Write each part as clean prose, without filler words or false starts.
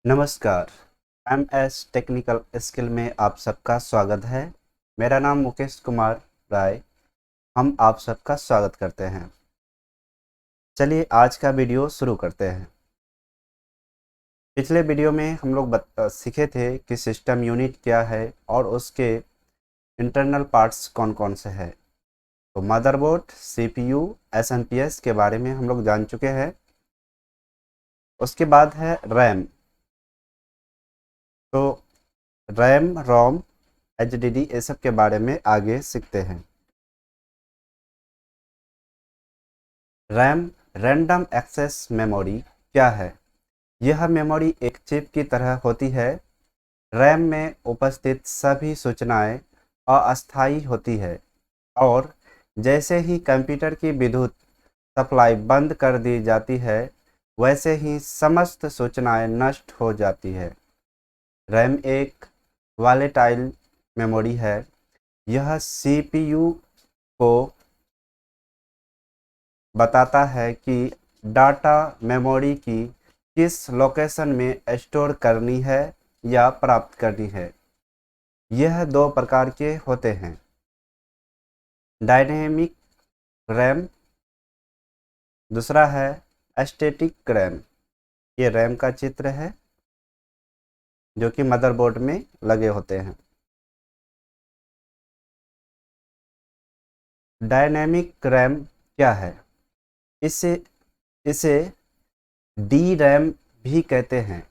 नमस्कार। MS technical skill में आप सबका स्वागत है। मेरा नाम मुकेश कुमार राय। हम आप सबका स्वागत करते हैं। चलिए आज का वीडियो शुरू करते हैं। पिछले वीडियो में हम लोग सीखे थे कि सिस्टम यूनिट क्या है और उसके इंटरनल पार्ट्स कौन कौन से हैं। तो मदरबोर्ड, CPU, SMPS के बारे में हम लोग जान चुके हैं। उसके बाद है रैम। तो रैम, रोम, HDD ये सब के बारे में आगे सीखते हैं। रैम रैंडम एक्सेस मेमोरी क्या है? यह मेमोरी एक चिप की तरह होती है। रैम में उपस्थित सभी सूचनाएं अस्थायी होती है और जैसे ही कंप्यूटर की विद्युत सप्लाई बंद कर दी जाती है वैसे ही समस्त सूचनाएं नष्ट हो जाती है। रैम एक वॉलेटाइल मेमोरी है। यह CPU को बताता है कि डाटा मेमोरी की किस लोकेशन में स्टोर करनी है या प्राप्त करनी है। यह दो प्रकार के होते हैं, डायनेमिक रैम, दूसरा है स्टैटिक रैम। ये रैम का चित्र है जो कि मदरबोर्ड में लगे होते हैं। डायनेमिक रैम क्या है? इसे इसे डी रैम भी कहते हैं।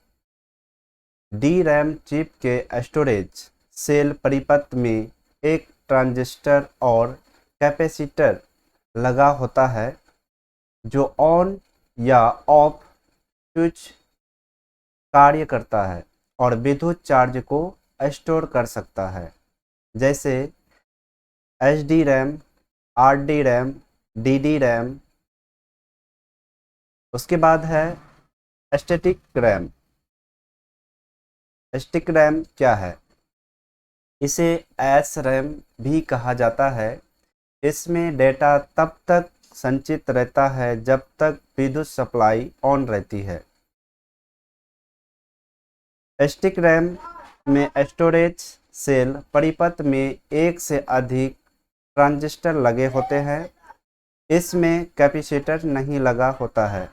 डी रैम चिप के स्टोरेज सेल परिपथ में एक ट्रांजिस्टर और कैपेसिटर लगा होता है जो ऑन या ऑफ स्विच कार्य करता है और विद्युत चार्ज को स्टोर कर सकता है, जैसे HD RAM, RD RAM, DD RAM. उसके बाद है स्टैटिक रैम। स्टैटिक रैम क्या है? इसे एस रैम भी कहा जाता है। इसमें डेटा तब तक संचित रहता है जब तक विद्युत सप्लाई ऑन रहती है। स्टैटिक रैम में स्टोरेज सेल परिपथ में एक से अधिक ट्रांजिस्टर लगे होते हैं। इसमें कैपेसिटर नहीं लगा होता है।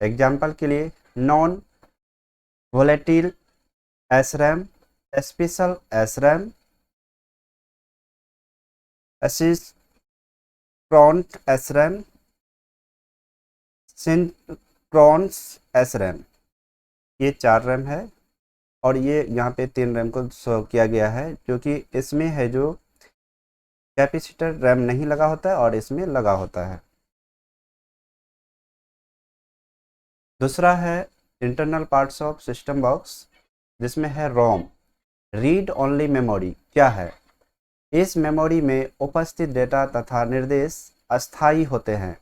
एग्जाम्पल के लिए non volatile SRAM, special SRAM, asynchronous SRAM, synchronous SRAM। ये 4 रैम है और ये यहाँ पे 3 रैम को शो किया गया है, क्योंकि इसमें है जो कैपेसिटर रैम नहीं लगा होता है और इसमें लगा होता है। दूसरा है internal parts of system box, जिसमें है रोम, रीड ओनली मेमोरी क्या है? इस मेमोरी में उपस्थित डेटा तथा निर्देश अस्थायी होते हैं,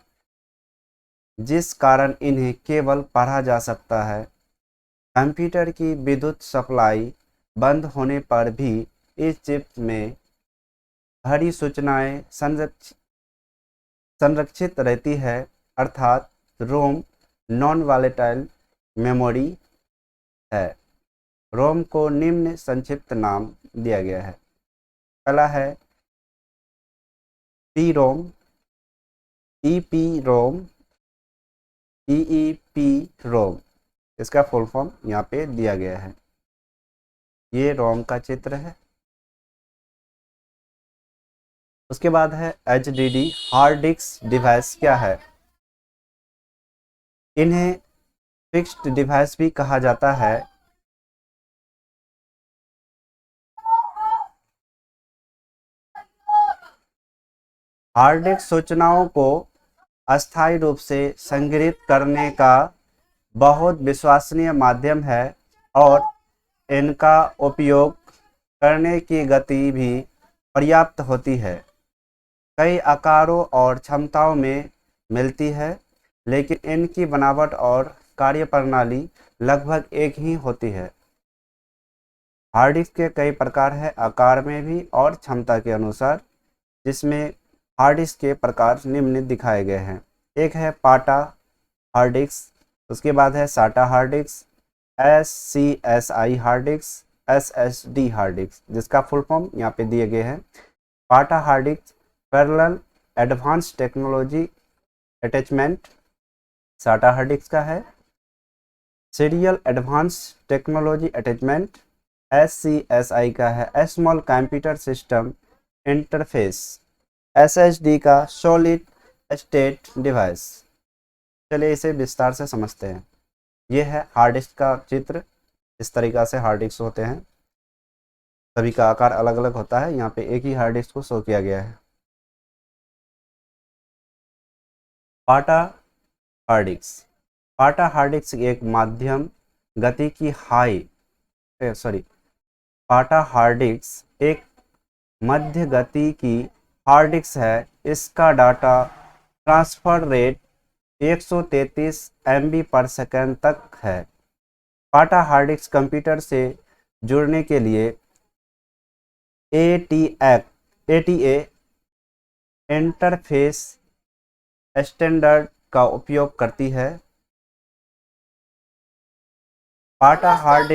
जिस कारण इन्हें केवल पढ़ा जा सकता है। कंप्यूटर की विद्युत सप्लाई बंद होने पर भी इस चिप में भरी सूचनाएं संरक्षित रहती है, अर्थात रोम नॉन वॉलेटाइल मेमोरी है। रोम को निम्न संक्षिप्त नाम दिया गया है। पहला है पी रोम, EP रोम, EEP रोम। इसका फुल फॉर्म यहाँ पे दिया गया है। ये रोम का चित्र है। उसके बाद है HDD हार्ड डिस्क डिवाइस क्या है? इन्हें फिक्स्ड डिवाइस भी कहा जाता है। हार्ड डिस्क सूचनाओं को अस्थायी रूप से संग्रहित करने का बहुत विश्वसनीय माध्यम है और इनका उपयोग करने की गति भी पर्याप्त होती है। कई आकारों और क्षमताओं में मिलती है, लेकिन इनकी बनावट और कार्यप्रणाली लगभग एक ही होती है। हार्ड डिस्क के कई प्रकार हैं, आकार में भी और क्षमता के अनुसार, जिसमें हार्ड डिस्क के प्रकार निम्न दिखाए गए हैं। एक है पाटा हार्ड डिस्क, उसके बाद है साटा hard disk, SCSI hard disk, SSD hard disk, जिसका फुल फॉर्म यहाँ पे दिए गए हैं। पाटा hard disk parallel advance technology attachment साटा हार्ड डिस्क का है। Serial advance technology attachment SCSI का है। Small computer system interface SSD का सॉलिड स्टेट डिवाइस। चलिए इसे विस्तार से समझते हैं। ये है हार्ड डिस्क का चित्र। इस तरीक़ा से हार्ड डिस्क होते हैं, सभी का आकार अलग अलग होता है। यहाँ पे एक ही हार्ड डिस्क को शो किया गया है। पाटा हार्ड डिस्क, पाटा हार्ड डिस्क एक माध्यम गति की पाटा हार्ड डिस्क एक मध्य गति की हार्ड डिस्क है। इसका डाटा ट्रांसफर रेट 133 MB पर सेकंड तक है। पाटा हार्ड डिस्क कंप्यूटर से जुड़ने के लिए ATA इंटरफेस स्टैंडर्ड का उपयोग करती है। पाटा हार्ड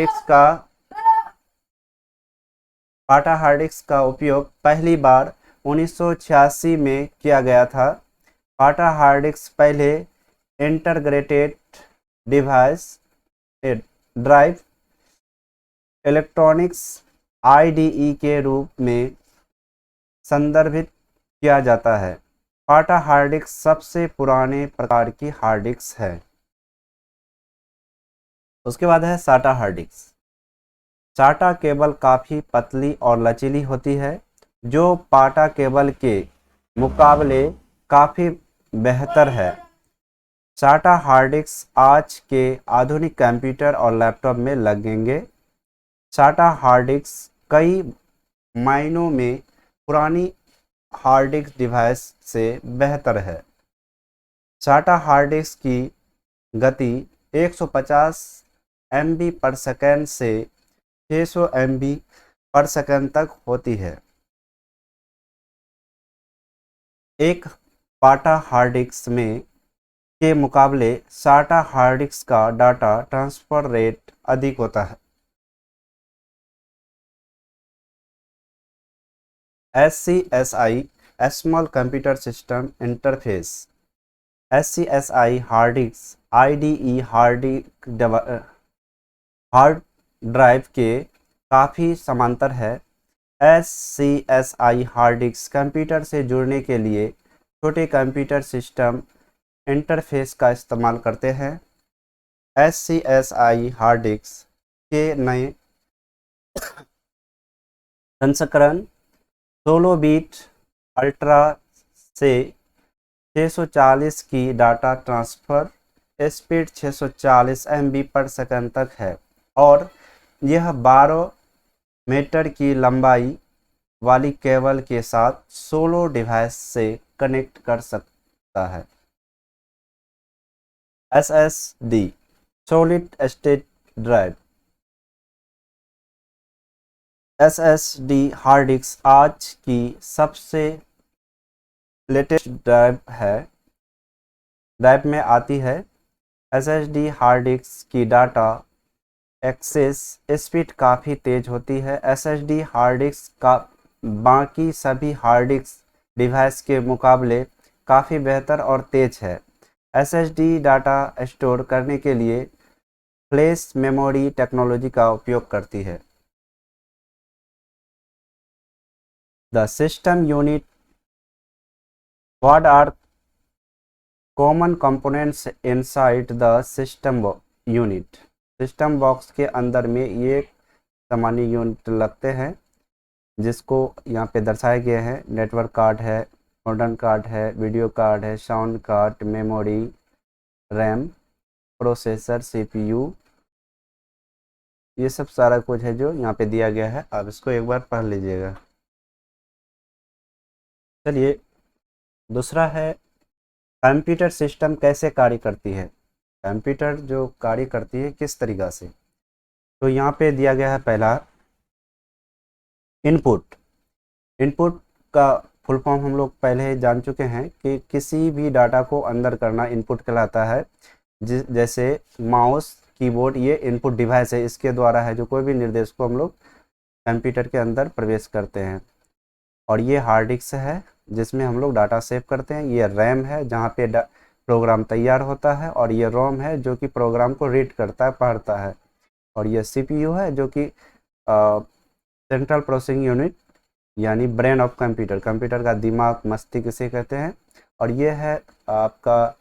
डिस्क का उपयोग पहली बार 1986 में किया गया था। पाटा हार्ड डिस्क पहले integrated device drive electronics IDE के रूप में संदर्भित किया जाता है। पाटा हार्ड डिस्क सबसे पुराने प्रकार की हार्ड डिस्क है। उसके बाद है साटा हार्ड डिस्क। साटा केबल काफ़ी पतली और लचीली होती है, जो पाटा केबल के मुकाबले काफ़ी बेहतर है। साटा हार्ड डिस्क आज के आधुनिक कंप्यूटर और लैपटॉप में लगेंगे। साटा हार्ड डिस्क कई मायनों में पुरानी हार्ड डिस्क डिवाइस से बेहतर है। साटा हार्ड डिस्क की गति 150 MB पर सेकंड से 600 MB पर सेकंड तक होती है। एक पाटा हार्ड डिस्क में के मुकाबले साटा हार्ड डिस्क का डाटा ट्रांसफर रेट अधिक होता है। SCSI small computer system interface SCSI hard disk IDE hard drive के काफ़ी समांतर है। SCSI हार्ड डिस्क कंप्यूटर से जुड़ने के लिए छोटे कंप्यूटर सिस्टम इंटरफेस का इस्तेमाल करते हैं। SCSI हार्ड डिस्क के नए संस्करण 16 बिट अल्ट्रा से 640 की डाटा ट्रांसफ़र स्पीड 640 MB पर सेकंड तक है और यह 12 मीटर की लंबाई वाली केबल के साथ 16 डिवाइस से कनेक्ट कर सकता है। SSD solid state drive SSD hard disk आज की सबसे लेटेस्ट ड्राइव में आती है। SSD हार्ड डिस्क की डाटा एक्सेस स्पीड काफ़ी तेज़ होती है। SSD हार्ड डिस्क का बाकी सभी हार्ड डिस्क डिवाइस के मुकाबले काफ़ी बेहतर और तेज़ है। SSD डाटा स्टोर करने के लिए फ्लैश मेमोरी टेक्नोलॉजी का उपयोग करती है। The system unit. What are common components inside the system unit? System box के अंदर में ये सामान्य यूनिट लगते हैं, जिसको यहाँ पे दर्शाए गए हैं। नेटवर्क कार्ड है, मॉडर्न कार्ड है, वीडियो कार्ड है, sound card, memory, RAM, processor, CPU, ये सब सारा कुछ है जो यहाँ पे दिया गया है। आप इसको एक बार पढ़ लीजिएगा। चलिए दूसरा है कंप्यूटर सिस्टम कैसे कार्य करती है। कंप्यूटर जो कार्य करती है किस तरीक़ा से, तो यहाँ पे दिया गया है पहला इनपुट। इनपुट का फुल फॉर्म हम लोग पहले जान चुके हैं कि किसी भी डाटा को अंदर करना इनपुट कहलाता है। जैसे माउस, कीबोर्ड, ये इनपुट डिवाइस है, इसके द्वारा है जो कोई भी निर्देश को हम लोग कंप्यूटर के अंदर प्रवेश करते हैं। और ये हार्ड डिस्क है जिसमें हम लोग डाटा सेव करते हैं। ये रैम है जहाँ पे प्रोग्राम तैयार होता है, और ये रोम है जो कि प्रोग्राम को रीड करता है, पढ़ता है। और ये सीपीयू है जो कि सेंट्रल प्रोसेसिंग यूनिट यानी ब्रेन ऑफ कंप्यूटर, कंप्यूटर का दिमाग, मस्तिष्क इसे कहते हैं। और ये है आपका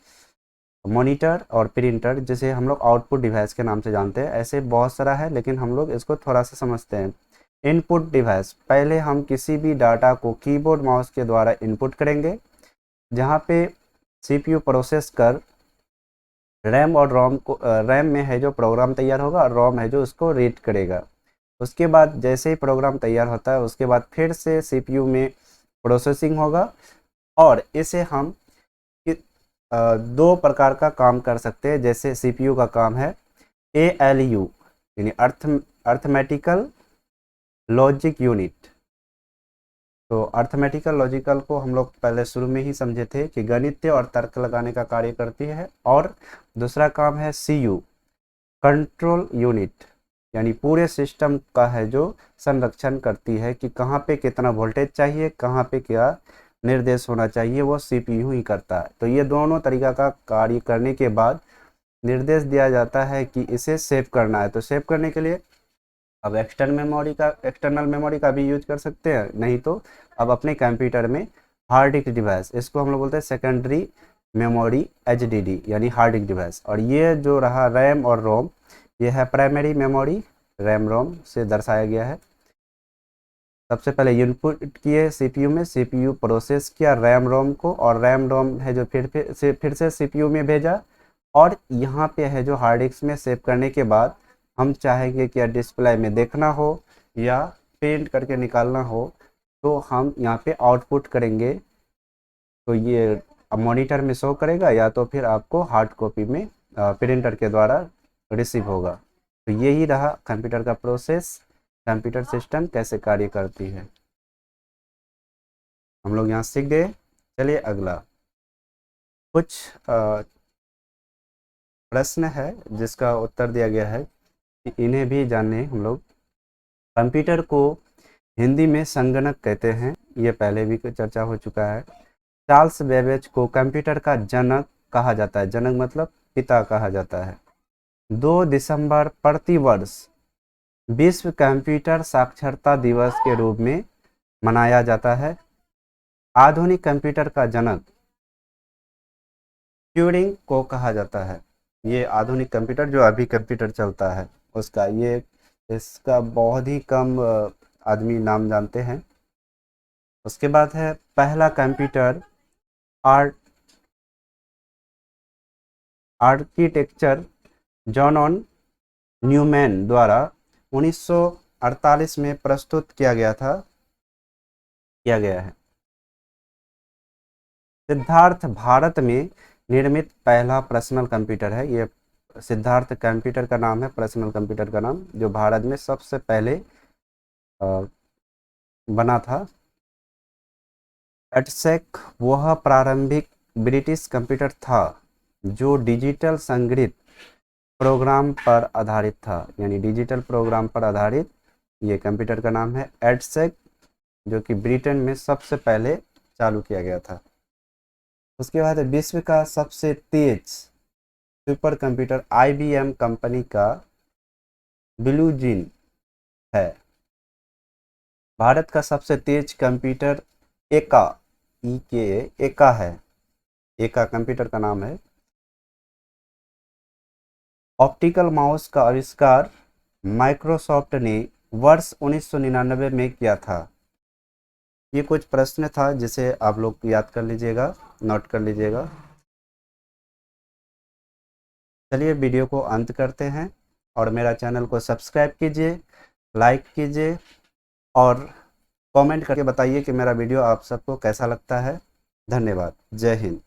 मॉनिटर और प्रिंटर, जिसे हम लोग आउटपुट डिवाइस के नाम से जानते हैं। ऐसे बहुत सारा है लेकिन हम लोग इसको थोड़ा सा समझते हैं। इनपुट डिवाइस, पहले हम किसी भी डाटा को कीबोर्ड माउस के द्वारा इनपुट करेंगे, जहाँ पे सीपीयू प्रोसेस कर रैम और रोम को, रैम में है जो प्रोग्राम तैयार होगा और रोम है जो उसको रीड करेगा। उसके बाद जैसे ही प्रोग्राम तैयार होता है उसके बाद फिर से सीपीयू में प्रोसेसिंग होगा, और इसे हम दो प्रकार का काम कर सकते हैं। जैसे सीपीयू का काम है ALU यानी अर्थमेटिकल लॉजिक यूनिट। तो अर्थमेटिकल लॉजिकल को हम लोग पहले शुरू में ही समझे थे कि गणितीय और तर्क लगाने का कार्य करती है। और दूसरा काम है CU कंट्रोल यूनिट, यानी पूरे सिस्टम का है जो संरक्षण करती है कि कहाँ पे कितना वोल्टेज चाहिए, कहाँ पे क्या निर्देश होना चाहिए, वो सीपीयू ही करता है। तो ये दोनों तरीका का कार्य करने के बाद निर्देश दिया जाता है कि इसे सेव करना है। तो सेव करने के लिए अब एक्सटर्नल मेमोरी का भी यूज कर सकते हैं, नहीं तो अब अपने कंप्यूटर में हार्ड डिस्क डिवाइस, इसको हम लोग बोलते हैं सेकेंडरी मेमोरी HDD यानी हार्ड डिस्क डिवाइस। और ये जो रहा रैम और रोम, ये है प्राइमरी मेमोरी, रैम रोम से दर्शाया गया है। सबसे पहले इनपुट किए सीपीयू में, सीपीयू प्रोसेस किया रैम रोम को, और रैम रोम है जो फिर से सीपीयू में भेजा, और यहाँ पे है जो हार्ड डिस्क में सेव करने के बाद हम चाहेंगे कि डिस्प्ले में देखना हो या प्रिंट करके निकालना हो, तो हम यहाँ पे आउटपुट करेंगे। तो ये मॉनिटर में शो करेगा या तो फिर आपको हार्ड कॉपी में प्रिंटर के द्वारा रिसीव होगा। तो यही रहा कंप्यूटर का प्रोसेस, कंप्यूटर सिस्टम कैसे कार्य करती है, हम लोग यहाँ सीख गए। चलिए अगला कुछ प्रश्न है जिसका उत्तर दिया गया है कि इन्हें भी जाने हम लोग। कंप्यूटर को हिंदी में संगणक कहते हैं, ये पहले भी चर्चा हो चुका है। चार्ल्स बेबेज को कंप्यूटर का जनक कहा जाता है, जनक मतलब पिता कहा जाता है। 2 दिसंबर प्रतिवर्ष विश्व कंप्यूटर साक्षरता दिवस के रूप में मनाया जाता है। आधुनिक कंप्यूटर का जनक ट्यूरिंग को कहा जाता है। ये आधुनिक कंप्यूटर जो अभी कंप्यूटर चलता है उसका, ये इसका बहुत ही कम आदमी नाम जानते हैं। उसके बाद है पहला कंप्यूटर आर्किटेक्चर जॉन न्यूमैन द्वारा 1948 में प्रस्तुत किया गया है। सिद्धार्थ भारत में निर्मित पहला पर्सनल कंप्यूटर है। ये सिद्धार्थ कंप्यूटर का नाम है, पर्सनल कंप्यूटर का नाम, जो भारत में सबसे पहले बना था। एटसेक वह प्रारंभिक ब्रिटिश कंप्यूटर था जो डिजिटल संगणित प्रोग्राम पर आधारित था, यानी डिजिटल प्रोग्राम पर आधारित ये कंप्यूटर का नाम है एटसेक, जो कि ब्रिटेन में सबसे पहले चालू किया गया था। उसके बाद विश्व का सबसे तेज सुपर कंप्यूटर IBM कंपनी का ब्लू जीन है। भारत का सबसे तेज कंप्यूटर एका है, एका कंप्यूटर का नाम है। ऑप्टिकल माउस का आविष्कार माइक्रोसॉफ्ट ने वर्ष 1999 में किया था। ये कुछ प्रश्न था जिसे आप लोग याद कर लीजिएगा, नोट कर लीजिएगा। चलिए वीडियो को अंत करते हैं, और मेरा चैनल को सब्सक्राइब कीजिए, लाइक कीजिए, और कमेंट करके बताइए कि मेरा वीडियो आप सबको कैसा लगता है। धन्यवाद। जय हिंद।